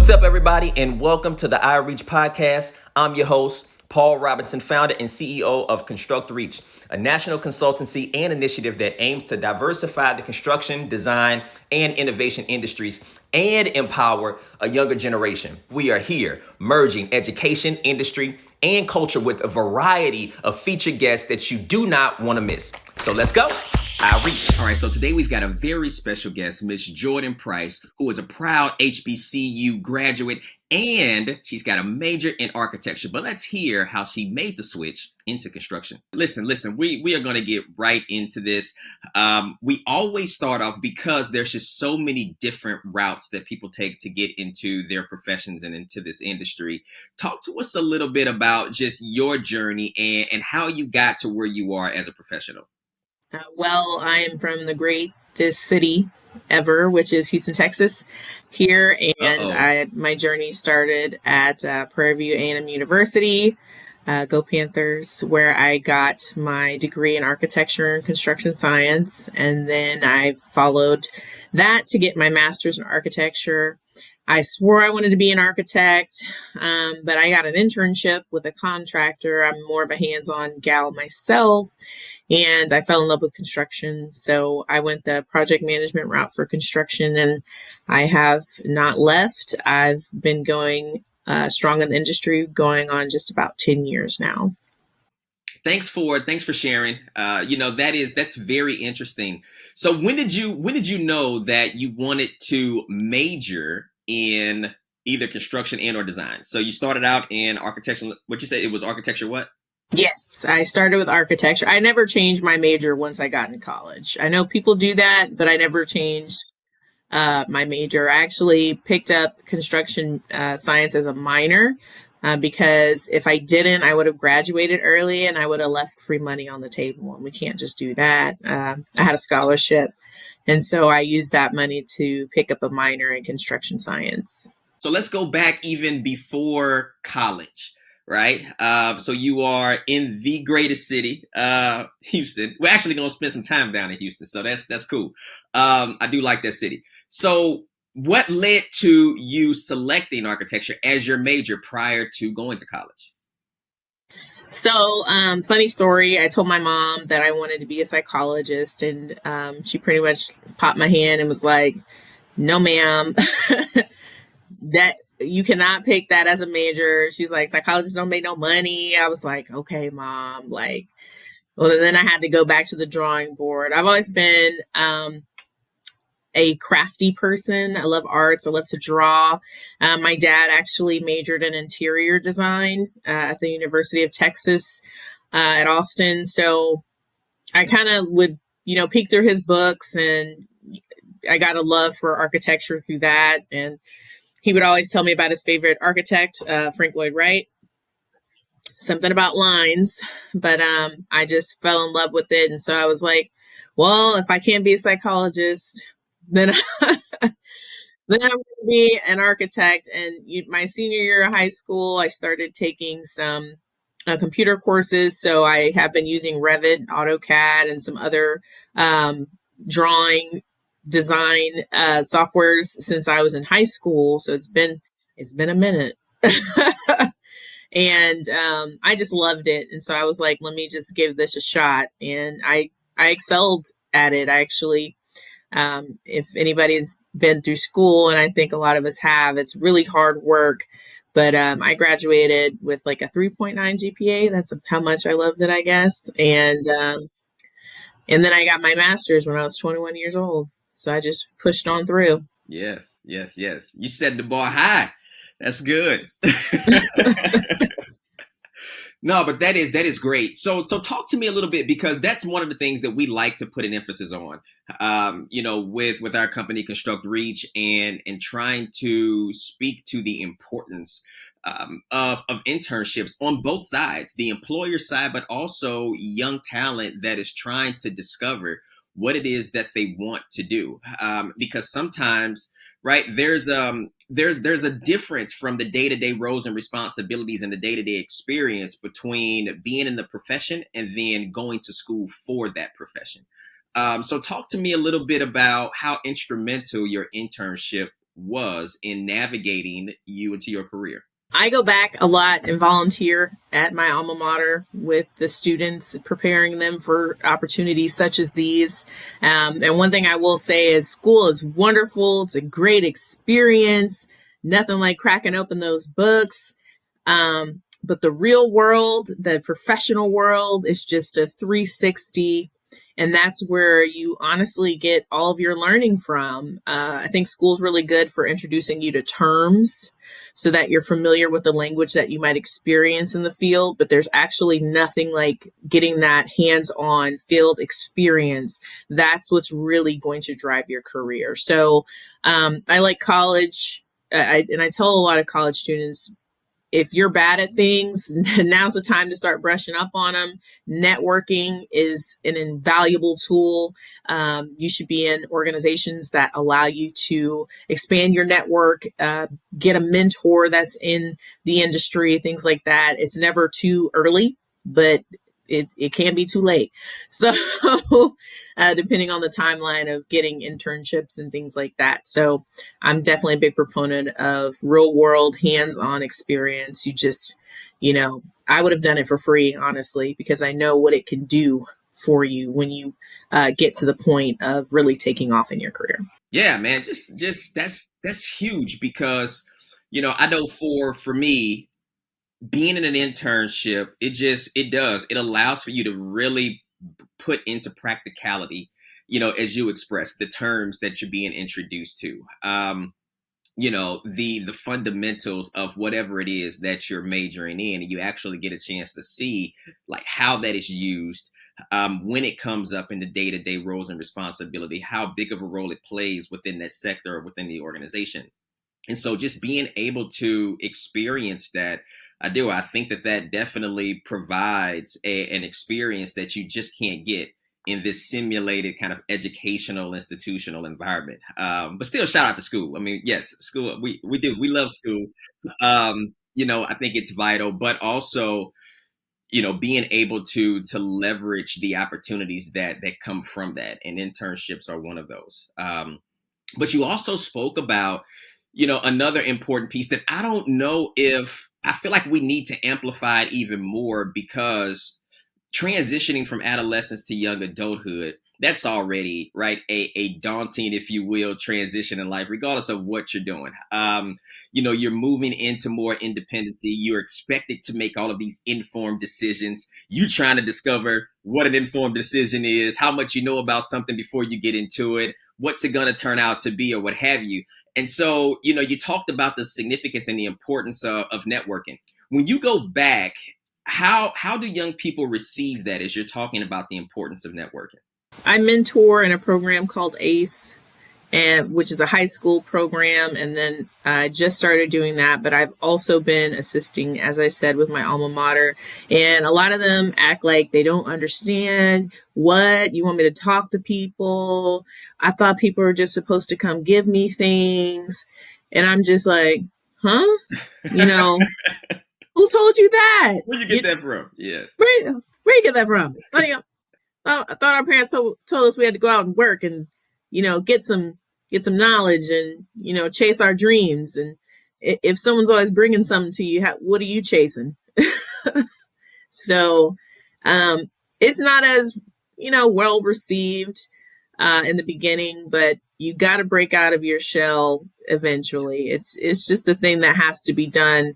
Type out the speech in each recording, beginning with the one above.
What's up, everybody, and welcome to the iReach podcast. I'm your host, Paul Robinson, founder and CEO of ConstructReach, a national consultancy and initiative that aims to diversify the construction, design, and innovation industries and empower a younger generation. We are here merging education, industry, and culture with a variety of featured guests that you do not want to miss. So let's go. iReach. All right, so today we've got a very special guest, Miss Jordan Price, who is a proud HBCU graduate, and she's got a major in architecture. But let's hear how she made the switch into construction. Listen, we are going to get right into this. We always start off because there's just so many different routes that people take to get into their professions and into this industry. Talk to us a little bit about just your journey and how you got to where you are as a professional. Well, I am from the greatest city ever, which is Houston, Texas, here. And my journey started at Prairie View A&M University, Go Panthers, where I got my degree in architecture and construction science. And then I followed that to get my master's in architecture. I swore I wanted to be an architect, but I got an internship with a contractor. I'm more of a hands-on gal myself, and I fell in love with construction. So I went the project management route for construction, and I have not left. I've been going strong in the industry, going on just about 10 years now. Thanks for sharing. That's very interesting. So when did you know that you wanted to major in either construction and or design? So you started out in architecture. What you say it was architecture? What? Yes, I started with architecture. I never changed my major once I got in college. I know people do that, but I never changed my major. I actually picked up construction science as a minor because if I didn't, I would have graduated early and I would have left free money on the table. And we can't just do that. I had a scholarship. And so I used that money to pick up a minor in construction science. So let's go back even before college, right? So you are in the greatest city, Houston. We're actually going to spend some time down in Houston. So that's cool. I do like that city. So what led to you selecting architecture as your major prior to going to college? So, funny story. I told my mom that I wanted to be a psychologist, and she pretty much popped my hand and was like, "No, ma'am, that you cannot pick that as a major." She's like, "Psychologists don't make no money." I was like, "Okay, mom." Well, then I had to go back to the drawing board. I've always been a crafty person. I love arts. I love to draw. My dad actually majored in interior design at the University of Texas at Austin. So I kind of would, peek through his books, and I got a love for architecture through that. And he would always tell me about his favorite architect, Frank Lloyd Wright. Something about lines, but I just fell in love with it. And so I was like, well, if I can't be a psychologist, then I'm going to be an architect. And my senior year of high school, I started taking some computer courses. So I have been using Revit, AutoCAD, and some other drawing design softwares since I was in high school. So it's been a minute. And I just loved it. And so I was like, let me just give this a shot. And I excelled at it. I actually, if anybody's been through school, and I think a lot of us have, it's really hard work. But I graduated with like a 3.9 GPA. That's how much I loved it, I guess. And then I got my master's when I was 21 years old. So I just pushed on through. Yes. You set the bar high. That's good. No, but that is great. So talk to me a little bit, because that's one of the things that we like to put an emphasis on, with our company ConstructReach and trying to speak to the importance of internships on both sides, the employer side, but also young talent that is trying to discover what it is that they want to do. Because sometimes, right, there's a difference from the day-to-day roles and responsibilities and the day-to-day experience between being in the profession and then going to school for that profession. So talk to me a little bit about how instrumental your internship was in navigating you into your career? I go back a lot and volunteer at my alma mater with the students, preparing them for opportunities such as these. And one thing I will say is school is wonderful. It's a great experience. Nothing like cracking open those books. But the real world, the professional world, is just a 360. And that's where you honestly get all of your learning from. I think school's really good for introducing you to terms so that you're familiar with the language that you might experience in the field. But there's actually nothing like getting that hands-on field experience. That's what's really going to drive your career. So I like college. And I tell a lot of college students, if you're bad at things, now's the time to start brushing up on them. Networking is an invaluable tool. You should be in organizations that allow you to expand your network, get a mentor that's in the industry, things like that. It's never too early, but it can be too late. So depending on the timeline of getting internships and things like that. So I'm definitely a big proponent of real world hands-on experience. I would have done it for free, honestly, because I know what it can do for you when you get to the point of really taking off in your career. Yeah, man, just that's huge because I know for me, being in an internship, it allows for you to really put into practicality, as you express the terms that you're being introduced to. The fundamentals of whatever it is that you're majoring in, and you actually get a chance to see like how that is used when it comes up in the day-to-day roles and responsibility, how big of a role it plays within that sector or within the organization. And so just being able to experience that, I think that definitely provides an experience that you just can't get in this simulated kind of educational institutional environment. But still, shout out to school. I mean, yes, school, we do. We love school. I think it's vital, but also, being able to leverage the opportunities that come from that. And internships are one of those. But you also spoke about, another important piece that I don't know if I feel like we need to amplify it even more, because transitioning from adolescence to young adulthood, that's already right a daunting, if you will, transition in life, regardless of what you're doing. You're moving into more independency. You're expected to make all of these informed decisions. You trying to discover what an informed decision is, how much you know about something before you get into it, what's it going to turn out to be, or what have you. And so, you talked about the significance and the importance of networking. When you go back, how do young people receive that as you're talking about the importance of networking? I mentor in a program called ACE, which is a high school program. And then I just started doing that, but I've also been assisting, as I said, with my alma mater. And a lot of them act like they don't understand. What? You want me to talk to people? I thought people were just supposed to come give me things. And I'm just like, huh? Who told you that? Where'd you get that from? Yes. Where you get that from? I thought our parents told us we had to go out and work and, get some knowledge and, chase our dreams. And if someone's always bringing something to you, what are you chasing? So it's not as, well received in the beginning, but you got to break out of your shell eventually. It's just a thing that has to be done.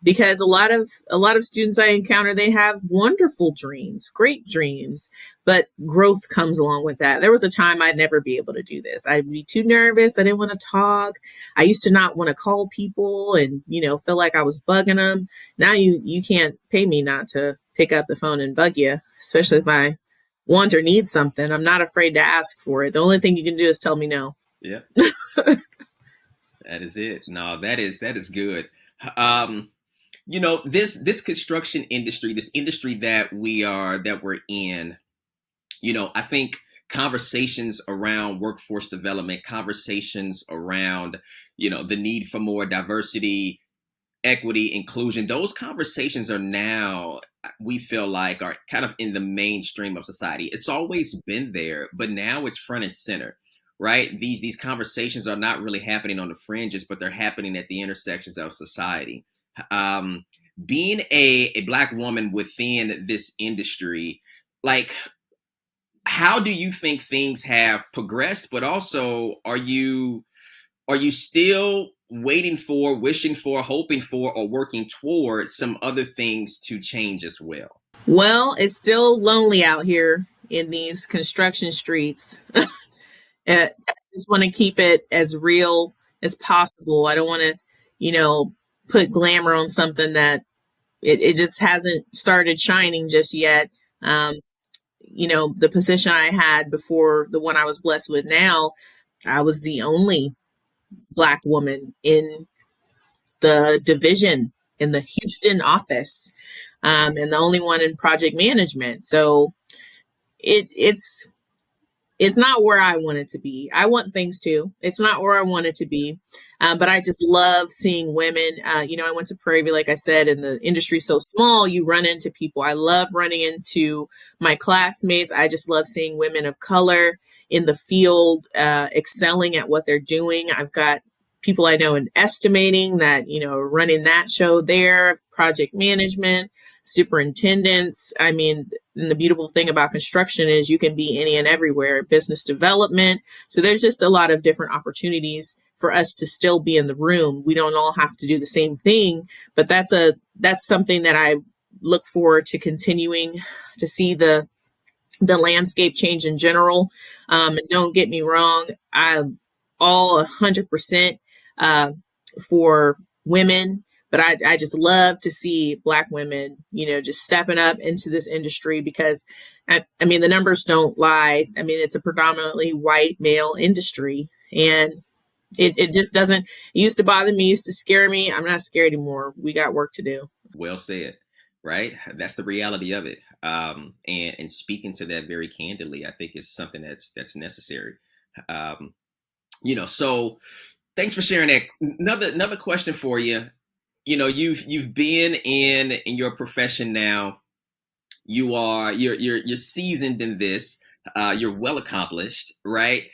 Because a lot of students I encounter, they have wonderful dreams, great dreams, but growth comes along with that. There was a time I'd never be able to do this. I'd be too nervous. I didn't want to talk. I used to not want to call people and, feel like I was bugging them. Now you can't pay me not to pick up the phone and bug you, especially if I want or need something. I'm not afraid to ask for it. The only thing you can do is tell me no. Yeah. That is it. No, that is good. This construction industry, this industry that we're in, I think conversations around workforce development, conversations around, the need for more diversity, equity, inclusion, those conversations are now, we feel like, are kind of in the mainstream of society. It's always been there, but now it's front and center. right? These conversations are not really happening on the fringes, but they're happening at the intersections of society. Um, Being a Black woman within this industry, like, how do you think things have progressed? But also, are you still waiting for, wishing for, hoping for, or working towards some other things to change as well? Well, it's still lonely out here in these construction streets. I just want to keep it as real as possible. I don't want to, put glamour on something that it just hasn't started shining just yet. Um, the position I had before the one I was blessed with now, I was the only Black woman in the division in the Houston office, and the only one in project management. So it's not where I want it to be. I want things too. It's not where I want it to be. But I just love seeing women. I went to Prairie View, like I said, and the industry's so small, you run into people. I love running into my classmates. I just love seeing women of color in the field, excelling at what they're doing. I've got people I know in estimating that, running that show there, project management, superintendents. I mean, and the beautiful thing about construction is you can be any and everywhere, business development. So there's just a lot of different opportunities for us to still be in the room. We don't all have to do the same thing, but that's something that I look forward to continuing to see the landscape change in general. And don't get me wrong, I'm all 100% for women, but I just love to see Black women, just stepping up into this industry because, I mean, the numbers don't lie. I mean, it's a predominantly white male industry, and it just doesn't, it used to bother me, used to scare me. I'm not scared anymore. We got work to do. Well said, right? That's the reality of it. And speaking to that very candidly, I think is something that's necessary. Um, so thanks for sharing that. Another question for you. You've been in your profession now. You're seasoned in this. You're well accomplished, right?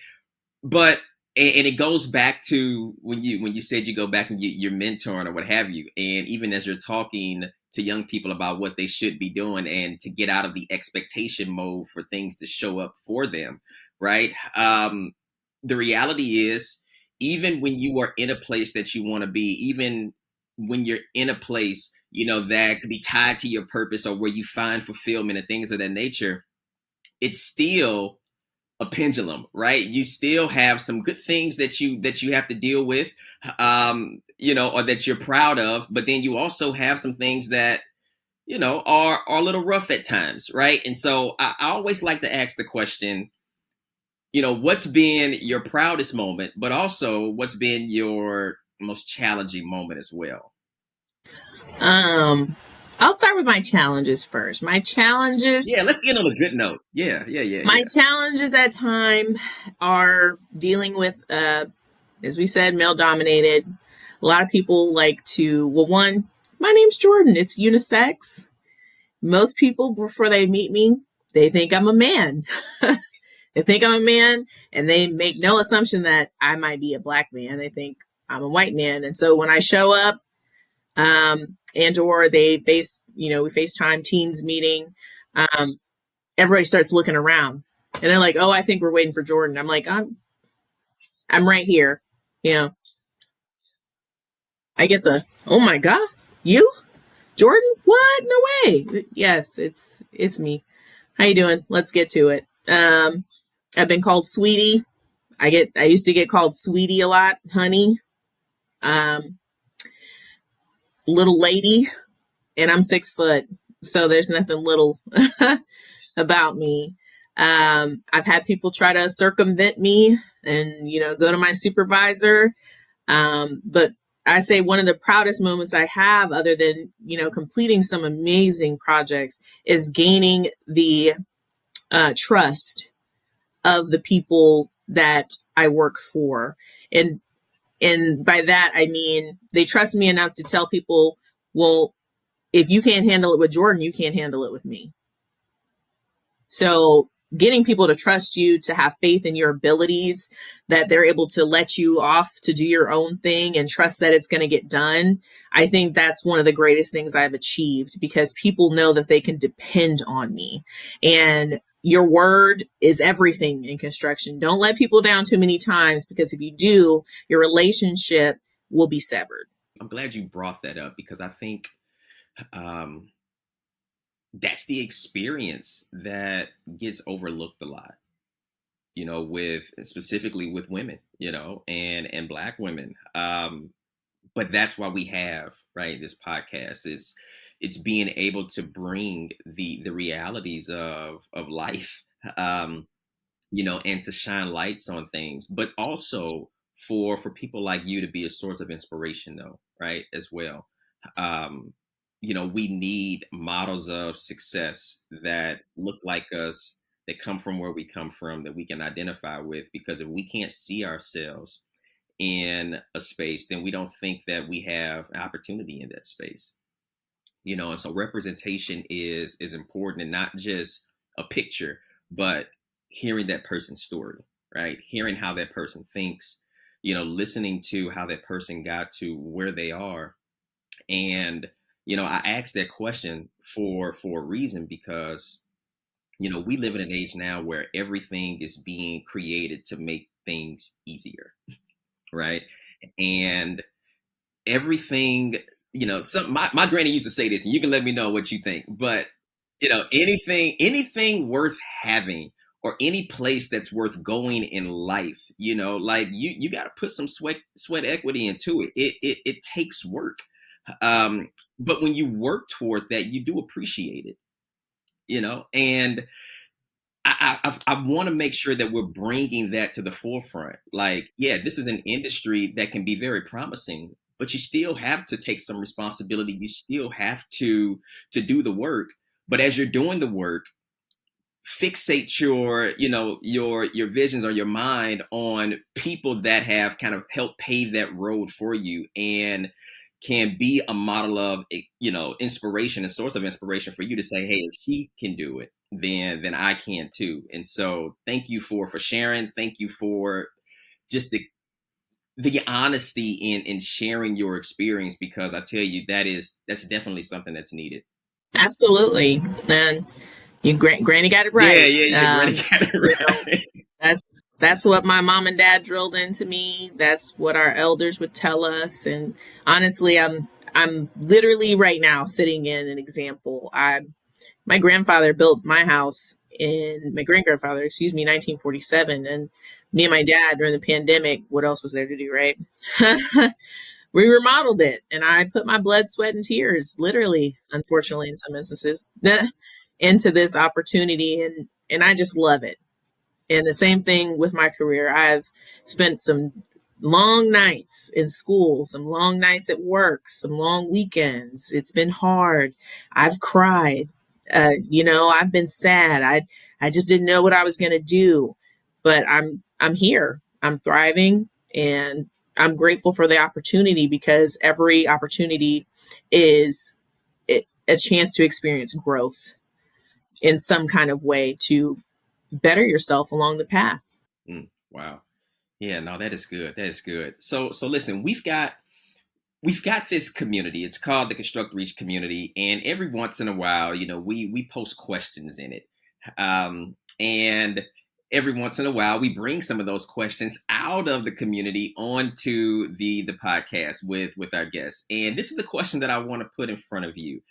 But and it goes back to when you said you go back and you're mentoring or what have you, and even as you're talking to young people about what they should be doing and to get out of the expectation mode for things to show up for them, right? The reality is, even when you are in a place that you want to be, even when you're in a place that could be tied to your purpose or where you find fulfillment and things of that nature, it's still a pendulum, right? You still have some good things that you have to deal with, or that you're proud of, but then you also have some things that are a little rough at times, right? And so I always like to ask the question, what's been your proudest moment, but also what's been your most challenging moment as well? I'll start with my challenges first. My challenges Yeah, let's get on a good note. Yeah, yeah, yeah, My yeah. challenges at time are dealing with, as we said, male dominated. A lot of people like to, well, one, my name's Jordan. It's unisex. Most people, before they meet me, they think I'm a man. They think I'm a man, and they make no assumption that I might be a Black man. They think I'm a white man. And so when I show up, and or they we FaceTime Teams meeting, everybody starts looking around, and they're like, "Oh, I think we're waiting for Jordan." I'm like, I'm right here. You know, I get the, "Oh my God, you, Jordan? What? No way!" Yes, it's me. How you doing? Let's get to it. I've been called sweetie. I used to get called sweetie a lot, honey, um, little lady, and I'm 6 foot, so there's nothing little about me. I've had people try to circumvent me and, go to my supervisor. But I say one of the proudest moments I have, other than, completing some amazing projects, is gaining the trust of the people that I work for. And by that, I mean, they trust me enough to tell people, well, if you can't handle it with Jordan, you can't handle it with me. So getting people to trust you, to have faith in your abilities, that they're able to let you off to do your own thing and trust that it's going to get done. I think that's one of the greatest things I've achieved, because people know that they can depend on me. And your word is everything in construction. Don't let people down too many times, because if you do, your relationship will be severed. I'm glad you brought that up, because I think um, that's the experience that gets overlooked a lot, with specifically with women, and Black women. But that's why we have, right, this podcast. It's being able to bring the realities of life, um, and to shine lights on things, but also for people like you to be a source of inspiration, though, right, as well. Um, we need models of success that look like us, that come from where we come from, that we can identify with, because if we can't see ourselves in a space, then we don't think that we have an opportunity in that space. And so representation is important, and not just a picture, but hearing that person's story, right? Hearing how that person thinks, listening to how that person got to where they are. And I asked that question for a reason, because we live in an age now where everything is being created to make things easier, right? And everything, my granny used to say this, and you can let me know what you think, but anything worth having, or any place that's worth going in life, like you got to put some sweat equity into it. It takes work. But when you work toward that, you do appreciate it, and I want to make sure that we're bringing that to the forefront. Like, yeah, this is an industry that can be very promising, but you still have to take some responsibility. You still have to do the work. But as you're doing the work, fixate your visions or your mind on people that have kind of helped pave that road for you, and can be a model of inspiration, a source of inspiration for you to say, hey, if she can do it, then I can too. And so thank you for sharing. Thank you for just the honesty in sharing your experience, because I tell you, that's definitely something that's needed. Absolutely. And Granny got it Yeah, right. yeah, Granny got it You know, right. that's that's what my mom and dad drilled into me. That's what our elders would tell us. And honestly, I'm literally right now sitting in an example. My grandfather built my house in my great grandfather, excuse me, 1947, and me and my dad during the pandemic. What else was there to do, right? We remodeled it, and I put my blood, sweat, and tears, literally, unfortunately, in some instances, into this opportunity, and I just love it. And the same thing with my career. I've spent some long nights in school, some long nights at work, some long weekends. It's been hard. I've cried. I've been sad. I just didn't know what I was going to do, but I'm here. I'm thriving, and I'm grateful for the opportunity, because every opportunity is a chance to experience growth in some kind of way, to better yourself along the path. Wow. Yeah, no, that is good. That is good. So listen, we've got this community. It's called the ConstructReach community, and every once in a while, we post questions in it, and every once in a while, we bring some of those questions out of the community onto the podcast with our guests. And this is a question that I want to put in front of you,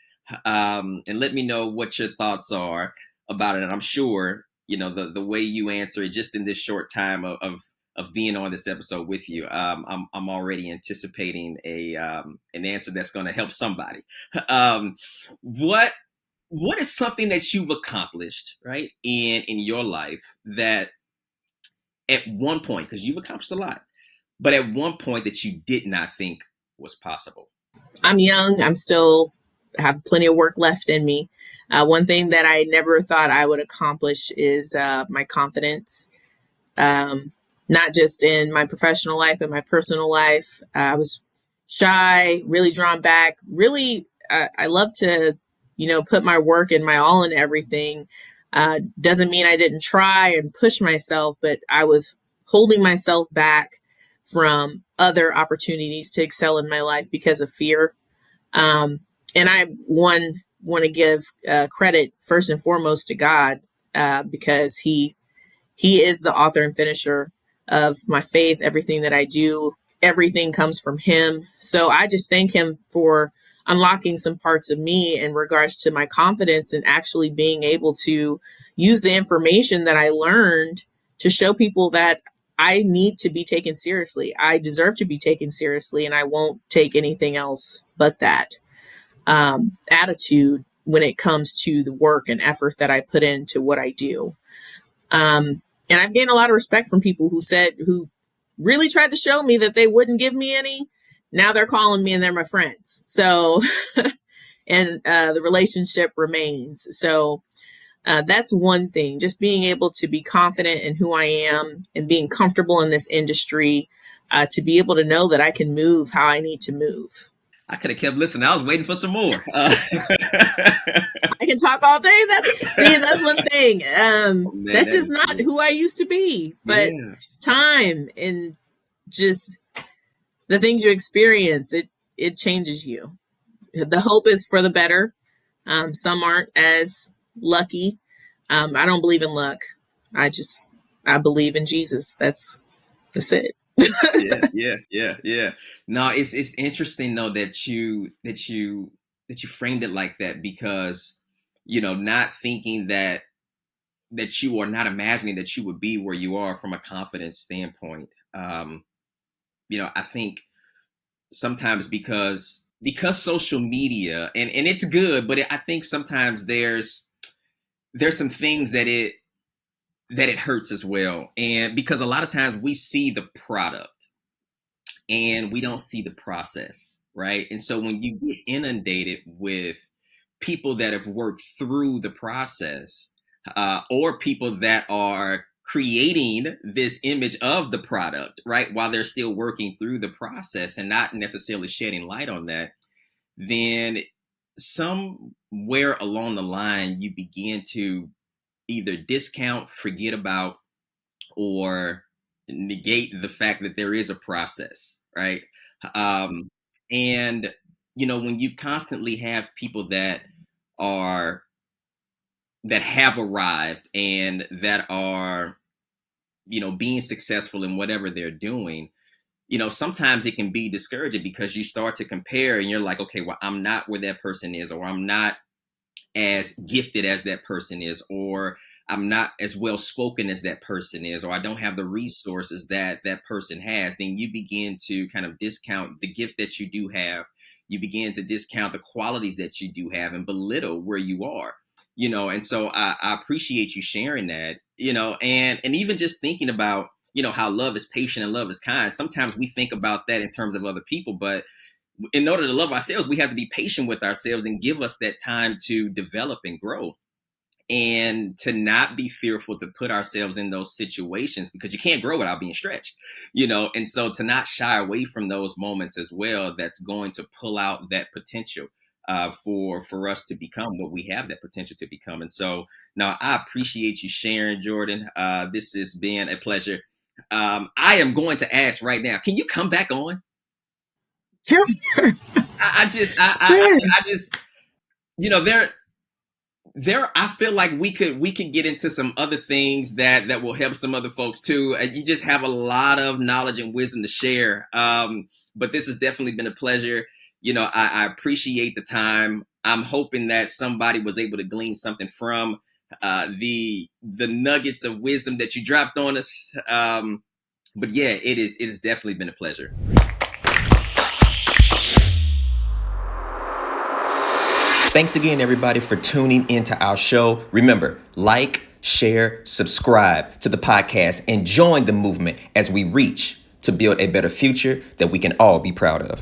and let me know what your thoughts are about it. And I'm sure the way you answer it, just in this short time of being on this episode with you, I'm already anticipating an answer that's going to help somebody. Um, what what is something that you've accomplished, right, in your life, that at one point, because you've accomplished a lot, but at one point that you did not think was possible? I'm young. I'm still have plenty of work left in me. One thing that I never thought I would accomplish is my confidence, um, not just in my professional life, but my personal life. I was shy, really drawn back. Really, I love to, put my work and my all in everything. Doesn't mean I didn't try and push myself, but I was holding myself back from other opportunities to excel in my life because of fear. And I want to give credit first and foremost to God, because He is the author and finisher of my faith. Everything that I do, everything comes from Him. So I just thank Him for unlocking some parts of me in regards to my confidence and actually being able to use the information that I learned to show people that I need to be taken seriously. I deserve to be taken seriously, and I won't take anything else but that attitude when it comes to the work and effort that I put into what I do. And I've gained a lot of respect from people who really tried to show me that they wouldn't give me any. Now they're calling me and they're my friends. So, and the relationship remains. So that's one thing, just being able to be confident in who I am and being comfortable in this industry, to be able to know that I can move how I need to move. I could have kept listening. I was waiting for some more. I can talk all day. That's one thing. That's just not who I used to be. But time and just the things you experience, it changes you. The hope is for the better. Some aren't as lucky. I don't believe in luck. I believe in Jesus. That's it. Yeah. No, it's interesting though that you framed it like that, because not thinking that you are not imagining that you would be where you are from a confidence standpoint. I think sometimes because social media, and it's good, but I think sometimes there's some things that it hurts as well. And because a lot of times we see the product and we don't see the process, right? And so when you get inundated with people that have worked through the process, or people that are creating this image of the product, right, while they're still working through the process and not necessarily shedding light on that, then somewhere along the line you begin to either discount, forget about, or negate the fact that there is a process, right? And when you constantly have people that have arrived and that are being successful in whatever they're doing, sometimes it can be discouraging because you start to compare and you're like, okay, well, I'm not where that person is, or I'm not as gifted as that person is, or I'm not as well spoken as that person is, or I don't have the resources that that person has. Then you begin to kind of discount the gift that you do have. You begin to discount the qualities that you do have and belittle where you are. And so I appreciate you sharing that, and even just thinking about, how love is patient and love is kind. Sometimes we think about that in terms of other people, but in order to love ourselves, we have to be patient with ourselves and give us that time to develop and grow, and to not be fearful to put ourselves in those situations, because you can't grow without being stretched, and so to not shy away from those moments as well, that's going to pull out that potential for us to become what we have that potential to become. And so now I appreciate you sharing, Jordan. This has been a pleasure. I am going to ask right now, can you come back on? Sure. I just, I feel like we could get into some other things that will help some other folks too. You just have a lot of knowledge and wisdom to share. But this has definitely been a pleasure. I appreciate the time. I'm hoping that somebody was able to glean something from the nuggets of wisdom that you dropped on us. But yeah, it has definitely been a pleasure. Thanks again, everybody, for tuning into our show. Remember, like, share, subscribe to the podcast, and join the movement as we reach to build a better future that we can all be proud of.